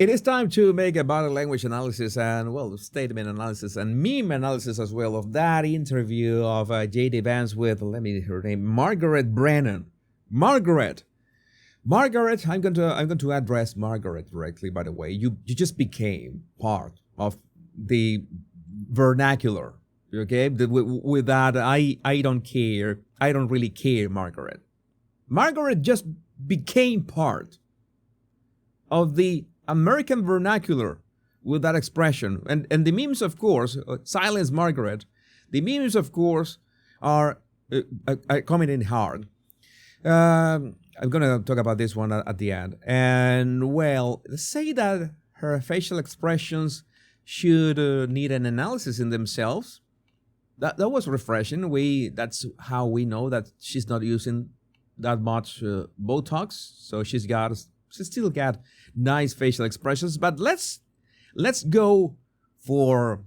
It is time to make a body language analysis and, well, statement analysis and meme analysis as well of that interview of J.D. Vance with, her name, Margaret Brennan. Margaret, I'm going to address Margaret directly, by the way. You just became part of the vernacular, okay? With that, I don't care. I don't really care, Margaret. Margaret just became part of the American vernacular with that expression. And the memes, of course, silence Margaret. The memes, of course, are coming in hard. I'm going to talk about this one at the end. And, well, say that her facial expressions should need an analysis in themselves. That was refreshing. That's how we know that she's not using that much Botox. So she still got nice facial expressions. But let's go for,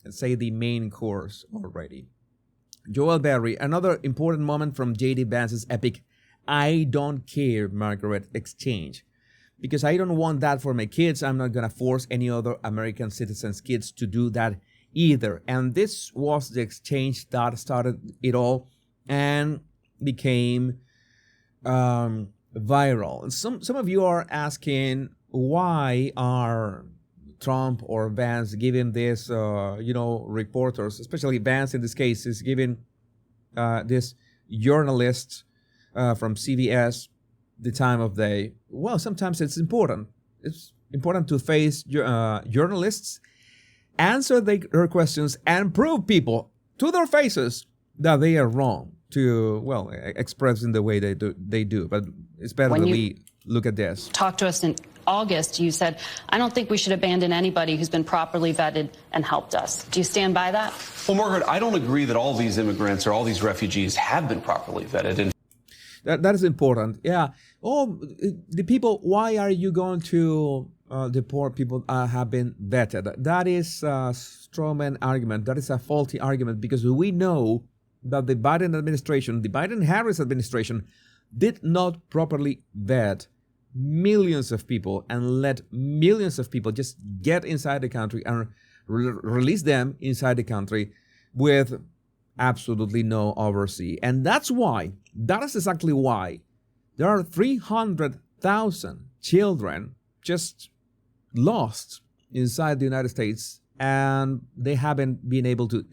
let's say, the main course already. Joel Berry, another important moment from J.D. Vance's epic I don't care, Margaret exchange. Because I don't want that for my kids. I'm not going to force any other American citizens' kids to do that either. And this was the exchange that started it all and became viral. And some of you are asking, why are Trump or Vance giving this, reporters, especially Vance in this case, is giving this journalist from CBS the time of day? Well, sometimes it's important. It's important to face journalists, answer their questions, and prove people to their faces that they are wrong to, well, express in the way they do. But it's better that we look at this. Talk to us in August, you said, I don't think we should abandon anybody who's been properly vetted and helped us. Do you stand by that? Well, Margaret, I don't agree that all these immigrants or all these refugees have been properly vetted. And that is important. Yeah. Oh, the people, why are you going to deport people have been vetted? That is a strawman argument. That is a faulty argument, because we know that the Biden administration, the Biden-Harris administration, did not properly vet millions of people and let millions of people just get inside the country and release them inside the country with absolutely no oversight. And that is exactly why there are 300,000 children just lost inside the United States, and they haven't been able to.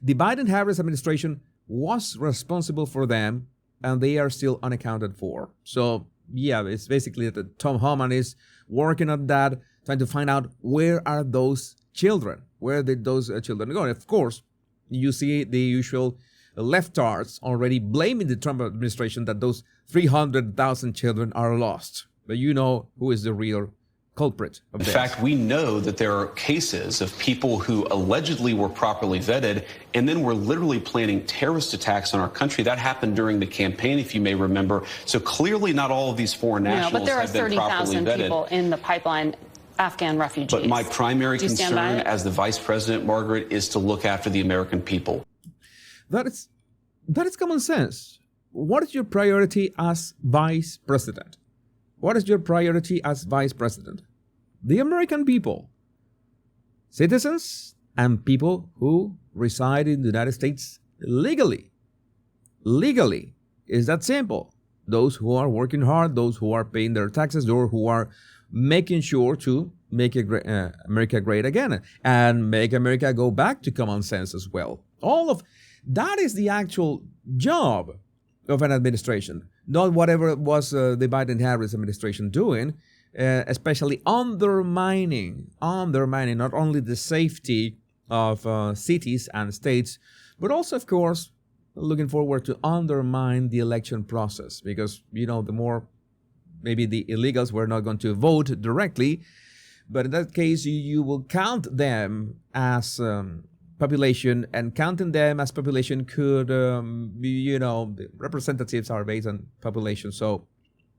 The Biden-Harris administration was responsible for them, and they are still unaccounted for. So, yeah, it's basically that Tom Homan is working on that, trying to find out where are those children? Where did those children go? And of course, you see the usual leftards already blaming the Trump administration that those 300,000 children are lost. But you know who is the real culprit of this. In fact, we know that there are cases of people who allegedly were properly vetted and then were literally planning terrorist attacks on our country. That happened during the campaign, if you may remember. So clearly not all of these foreign nationals have been properly vetted. No, but there are 30,000 people in the pipeline, Afghan refugees. But my primary concern as the vice president, Margaret, is to look after the American people. That is common sense. What is your priority as vice president? What is your priority as vice president? The American people, citizens, and people who reside in the United States legally. Legally. It's that simple. Those who are working hard, those who are paying their taxes, or who are making sure to make America great again and make America go back to common sense as well. All of that is the actual job of an administration. Not whatever was the Biden-Harris administration doing, especially undermining not only the safety of cities and states, but also, of course, looking forward to undermine the election process. Because, the more maybe the illegals were not going to vote directly, but in that case, you will count them as population, and counting them as population could, the representatives are based on population. So,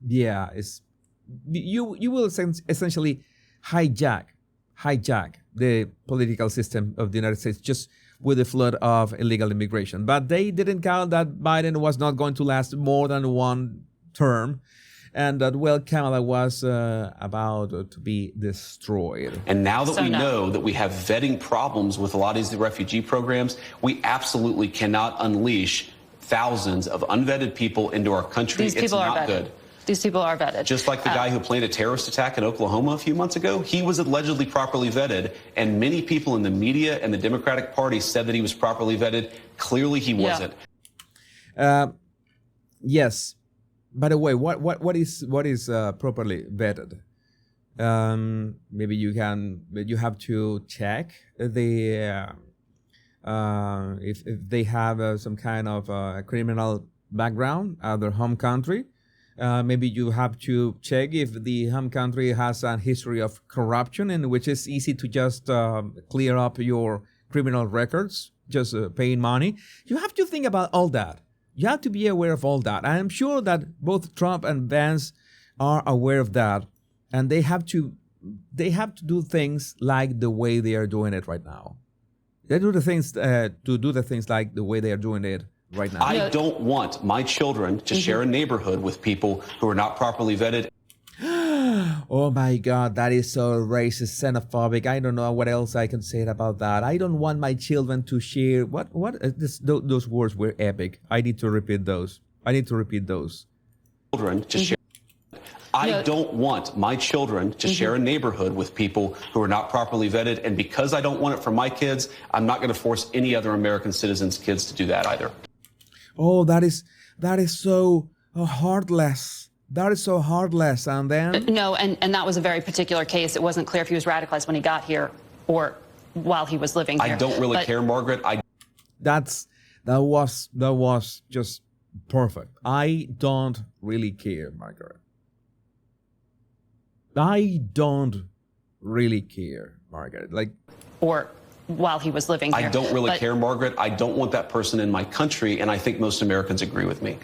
yeah, you will essentially hijack the political system of the United States just with the flood of illegal immigration. But they didn't count that Biden was not going to last more than one term. and that, well, Kamala was about to be destroyed. And now that So we no. know that we have vetting problems with a lot of these refugee programs, we absolutely cannot unleash thousands of unvetted people into our country. These It's people are not vetted. good. These people are vetted. Just like the guy who planned a terrorist attack in Oklahoma a few months ago, he was allegedly properly vetted, and many people in the media and the Democratic Party said that he was properly vetted. Clearly, he wasn't. Yes. By the way, what is properly vetted? Maybe you have to check the if they have some kind of criminal background at their home country. Maybe you have to check if the home country has a history of corruption, in which is easy to just clear up your criminal records, just paying money. You have to think about all that. You have to be aware of all that. I am sure that both Trump and Vance are aware of that, and they have to do things like the way they are doing it right now. They do the things like the way they are doing it right now. I don't want my children to share a neighborhood with people who are not properly vetted. Oh my God, that is so racist, xenophobic. I don't know what else I can say about that. I don't want my children to share. Those words were epic. I need to repeat those. Children to share. I don't want my children to share a neighborhood with people who are not properly vetted. And because I don't want it for my kids, I'm not going to force any other American citizens' kids to do that either. Oh, that is so heartless. That is so heartless. And then No, and that was a very particular case. It wasn't clear if he was radicalized when he got here or while he was living here. I don't really care, Margaret. that was just perfect. I don't really care, Margaret. I don't really care, Margaret. Like, Or while he was living here. I don't really But care, Margaret. I don't want that person in my country, and I think most Americans agree with me.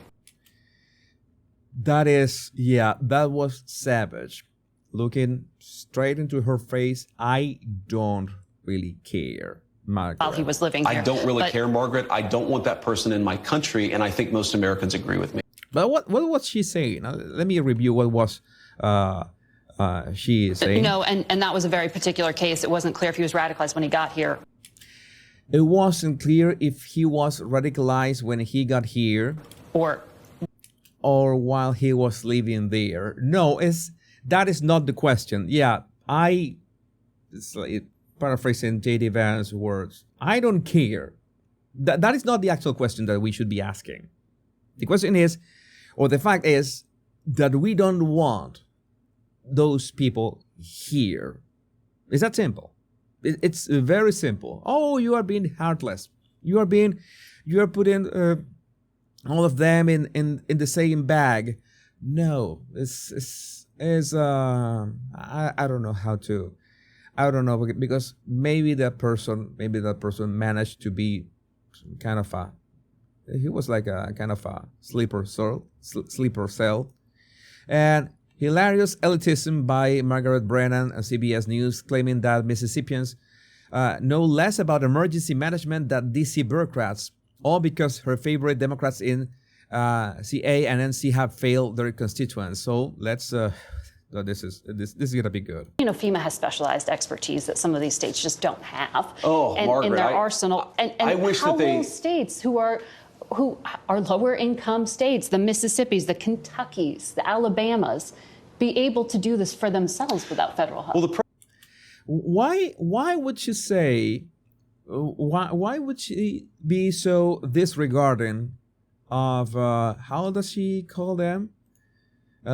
that was savage. Looking straight into her face, I don't really care, Margaret. While he was living here. I don't really But care, Margaret. I don't want that person in my country, and I think most Americans agree with me. But what was she saying? Let me review what was she saying. No, and that was a very particular case. It wasn't clear if he was radicalized when he got here. It wasn't clear if he was radicalized when he got here or while he was living there. No, that is not the question. Yeah, it's like paraphrasing J.D. Vance's words. I don't care. That is not the actual question that we should be asking. The question is, or the fact is, that we don't want those people here. It's that simple. It's very simple. Oh, you are being heartless. You are putting all of them in the same bag. No, I don't know how to. I don't know, because maybe that person managed to be kind of he was like a kind of a sleeper cell. And hilarious elitism by Margaret Brennan and CBS News, claiming that Mississippians know less about emergency management than D.C. bureaucrats, all because her favorite Democrats in CA and NC have failed their constituents. So let's. This is gonna be good. You know, FEMA has specialized expertise that some of these states just don't have. Oh, and, Margaret, in their arsenal. And I wish how that they... will states who are lower income states, the Mississippis, the Kentuckys, the Alabamas, be able to do this for themselves without federal help? Well, Why would she say? Why would she be so disregarding of how does she call them?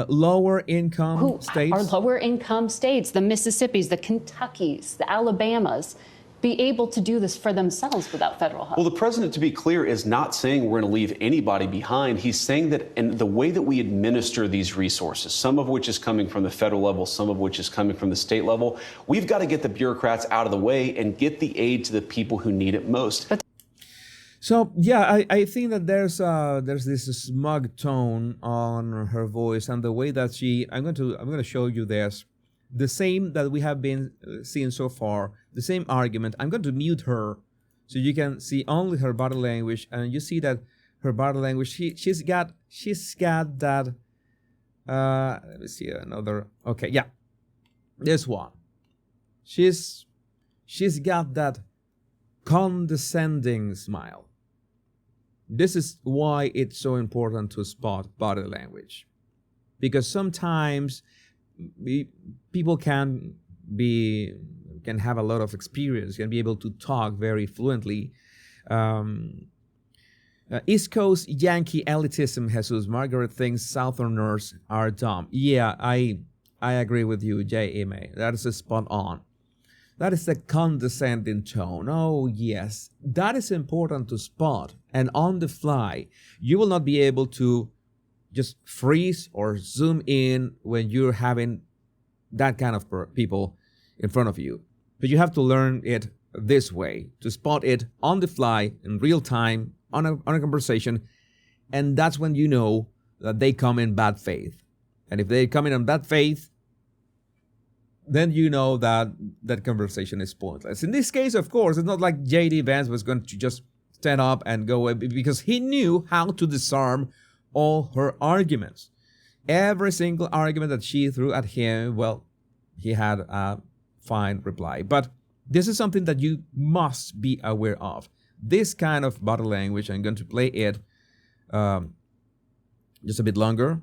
Lower income states. Are lower income states, the Mississippis, the Kentuckys, the Alabamas, be able to do this for themselves without federal help? Well, the president, to be clear, is not saying we're going to leave anybody behind. He's saying that in the way that we administer these resources, some of which is coming from the federal level, some of which is coming from the state level, we've got to get the bureaucrats out of the way and get the aid to the people who need it most. So yeah, I think that there's this smug tone on her voice and the way that I'm going to show you this, the same that we have been seeing so far, the same argument. I'm going to mute her so you can see only her body language, and you see that her body language, she's got that Let me see another. Okay, yeah, this one. She's got that condescending smile. This is why it's so important to spot body language, because sometimes people can have a lot of experience, can be able to talk very fluently. East Coast Yankee elitism, Jesus. Margaret thinks Southerners are dumb. Yeah, I agree with you, J.M.A. That is a spot on. That is the condescending tone. Oh, yes. That is important to spot. And on the fly, you will not be able to just freeze or zoom in when you're having that kind of people in front of you. But you have to learn it this way, to spot it on the fly, in real time, on a conversation. And that's when you know that they come in bad faith. And if they come in bad faith, then you know that that conversation is pointless. In this case, of course, it's not like J.D. Vance was going to just stand up and go away, because he knew how to disarm all her arguments. Every single argument that she threw at him, well, he had a fine reply. But this is something that you must be aware of. This kind of body language, I'm going to play it just a bit longer.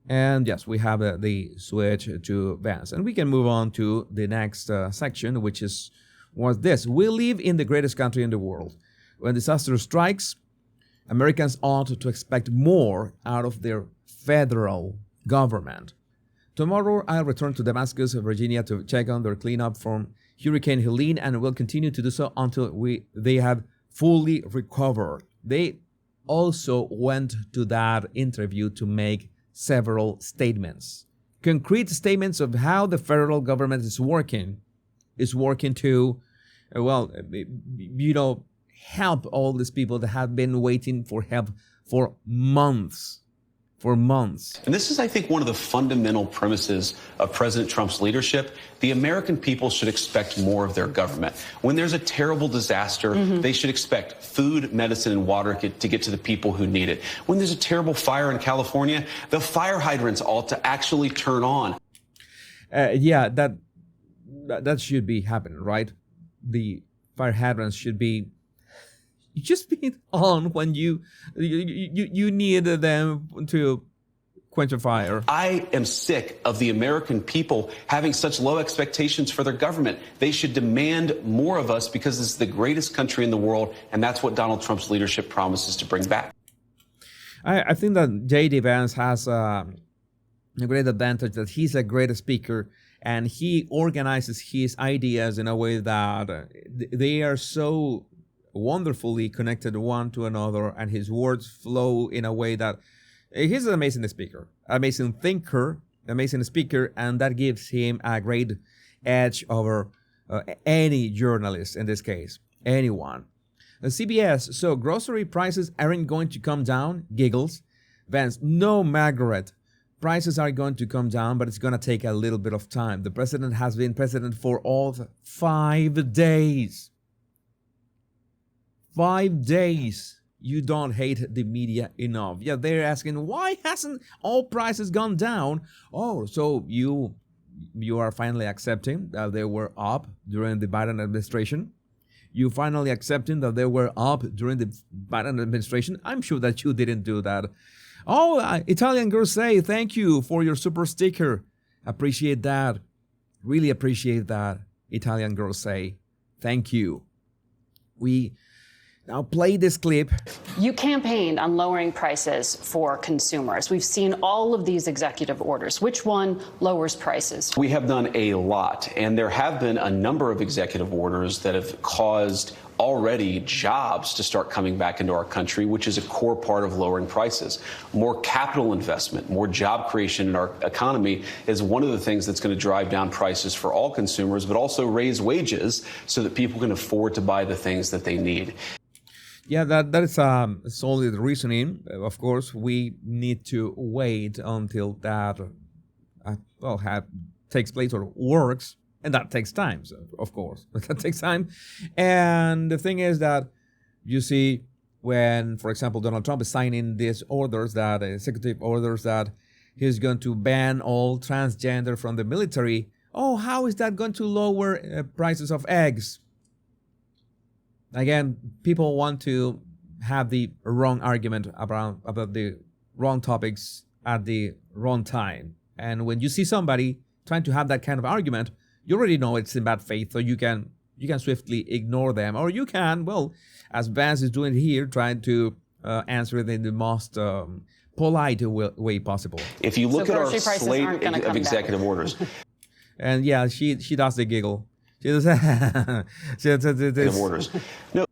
And yes, we have the switch to Vance. And we can move on to the next section, which was this. We live in the greatest country in the world. When disaster strikes, Americans ought to expect more out of their federal government. Tomorrow, I'll return to Damascus, Virginia, to check on their cleanup from Hurricane Helene, and will continue to do so until they have fully recovered. They also went to that interview to make several statements, concrete statements of how the federal government is working to, help all these people that have been waiting for help for months. And this is, I think, one of the fundamental premises of President Trump's leadership. The American people should expect more of their government. When there's a terrible disaster, they should expect food, medicine, and water to get to the people who need it. When there's a terrible fire in California, the fire hydrants ought to actually turn on. That should be happening, right? The fire hydrants should be just be on when you need them to quench a fire. I am sick of the American people having such low expectations for their government. They should demand more of us, because this is the greatest country in the world, and that's what Donald Trump's leadership promises to bring back. I think that J.D. Vance has a great advantage, that he's a great speaker, and he organizes his ideas in a way that they are so wonderfully connected one to another, and his words flow in a way that he's an amazing speaker, amazing thinker, amazing speaker, and that gives him a great edge over any journalist, in this case, anyone. CBS, so grocery prices aren't going to come down? Giggles. Vance, no, Margaret. Prices are going to come down, but it's going to take a little bit of time. The president has been president for all 5 days. 5 days. You don't hate the media enough. Yeah, they're asking, why hasn't all prices gone down? Oh, so you are finally accepting that they were up during the Biden administration? You finally accepting that they were up during the Biden administration? I'm sure that you didn't do that. Oh, Italian girls say, thank you for your super sticker. Appreciate that. Really appreciate that. Italian girls say, thank you. We now play this clip. You campaigned on lowering prices for consumers. We've seen all of these executive orders. Which one lowers prices? We have done a lot, and there have been a number of executive orders that have caused already jobs to start coming back into our country, which is a core part of lowering prices. More capital investment, more job creation in our economy is one of the things that's going to drive down prices for all consumers, but also raise wages so that people can afford to buy the things that they need. Yeah, that is solid reasoning. Of course, we need to wait until that takes place or works, and that takes time. So, of course, that takes time. And the thing is that, you see, when, for example, Donald Trump is signing these orders, that executive orders that he's going to ban all transgender from the military. Oh, how is that going to lower prices of eggs? Again, people want to have the wrong argument about the wrong topics at the wrong time. And when you see somebody trying to have that kind of argument, you already know it's in bad faith, so you can swiftly ignore them, or you can, well, as Vance is doing here, trying to answer it in the most polite way possible. If you look at our slate of executive orders, and yeah, she does the giggle. She does orders. No,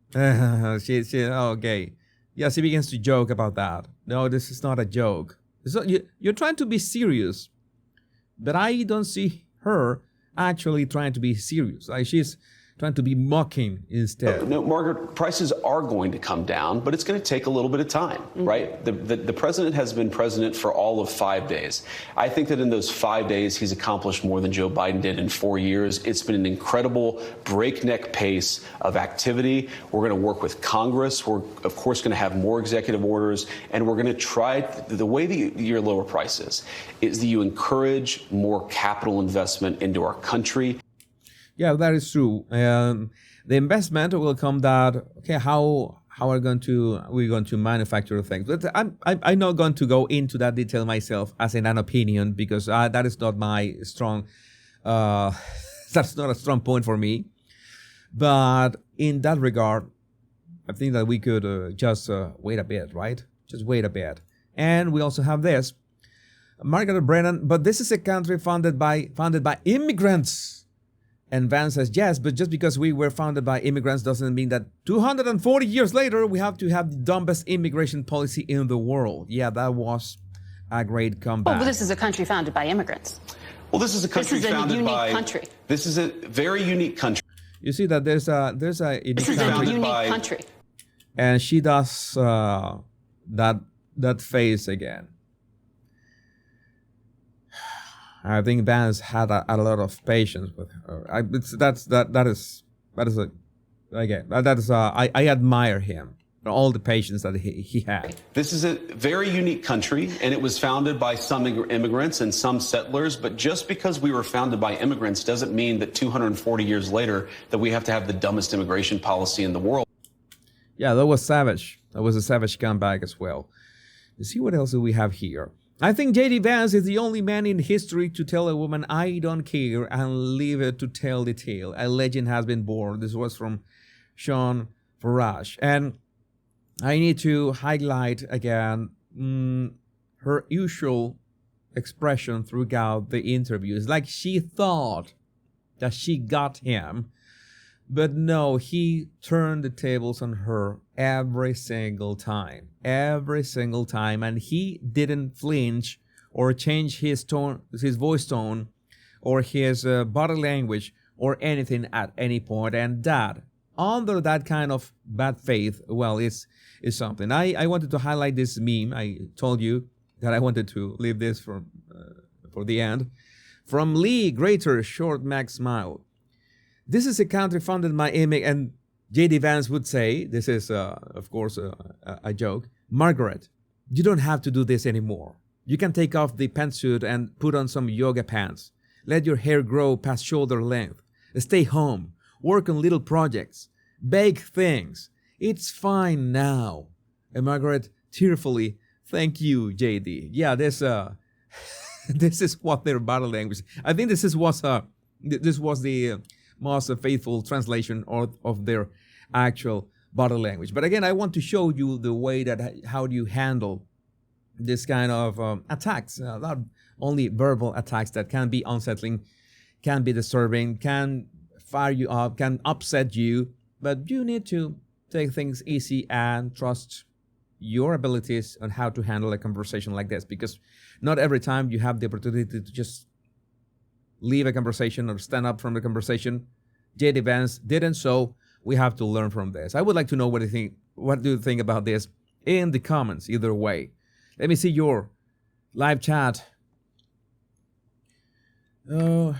she okay. Yeah, she begins to joke about that. No, this is not a joke. So you're trying to be serious, but I don't see her actually trying to be serious. Like, she's trying to be mocking instead. No, Margaret, prices are going to come down, but it's going to take a little bit of time, right? The president has been president for all of 5 days. I think that in those 5 days, he's accomplished more than Joe Biden did in 4 years. It's been an incredible breakneck pace of activity. We're going to work with Congress. We're, of course, going to have more executive orders, and we're going to try, the way that you lower prices is that you encourage more capital investment into our country. Yeah, that is true. The investment will come that, okay, how are we're going to manufacture things. But I'm not going to go into that detail myself as in an opinion, because that is not my strong, that's not a strong point for me. But in that regard, I think that we could just wait a bit, right? Just wait a bit. And we also have this, Margaret Brennan, but this is a country founded by immigrants. And Vance says, yes, but just because we were founded by immigrants doesn't mean that 240 years later we have to have the dumbest immigration policy in the world. Yeah, that was a great comeback. Oh, but this is a country founded by immigrants. Well, this is a country founded by... This is a very unique country. You see that there's a unique this is country. A unique country. And she does that face again. I think Vance had a lot of patience with her. I admire him for all the patience that he had. This is a very unique country, and it was founded by some immigrants and some settlers. But just because we were founded by immigrants doesn't mean that 240 years later that we have to have the dumbest immigration policy in the world. Yeah, that was savage. That was a savage comeback as well. Let's see what else do we have here. I think J.D. Vance is the only man in history to tell a woman, I don't care, and leave it to tell the tale. A legend has been born. This was from Sean Farage. And I need to highlight again her usual expression throughout the interview. It's like she thought that she got him, but no, he turned the tables on her every single time, and he didn't flinch or change his tone, his voice tone, or his body language or anything at any point. And that, under that kind of bad faith, well, is something. I wanted to highlight this meme. I told you that I wanted to leave this for the end. From Lee Greater Short Max Smile. This is a country founded by immigrants, and J.D. Vance would say, this is, of course, a joke, Margaret, you don't have to do this anymore. You can take off the pantsuit and put on some yoga pants. Let your hair grow past shoulder length. Stay home. Work on little projects. Bake things. It's fine now. And Margaret tearfully, thank you, J.D. Yeah, this is what their body language. I think this was the most faithful translation of their actual body language. But again, I want to show you the way that how do you handle this kind of attacks, not only verbal attacks that can be unsettling, can be disturbing, can fire you up, can upset you, but you need to take things easy and trust your abilities on how to handle a conversation like this, because not every time you have the opportunity to just leave a conversation or stand up from the conversation. J.D. Vance didn't, so we have to learn from this. I would like to know what do you think about this in the comments, either way. Let me see your live chat. Oh,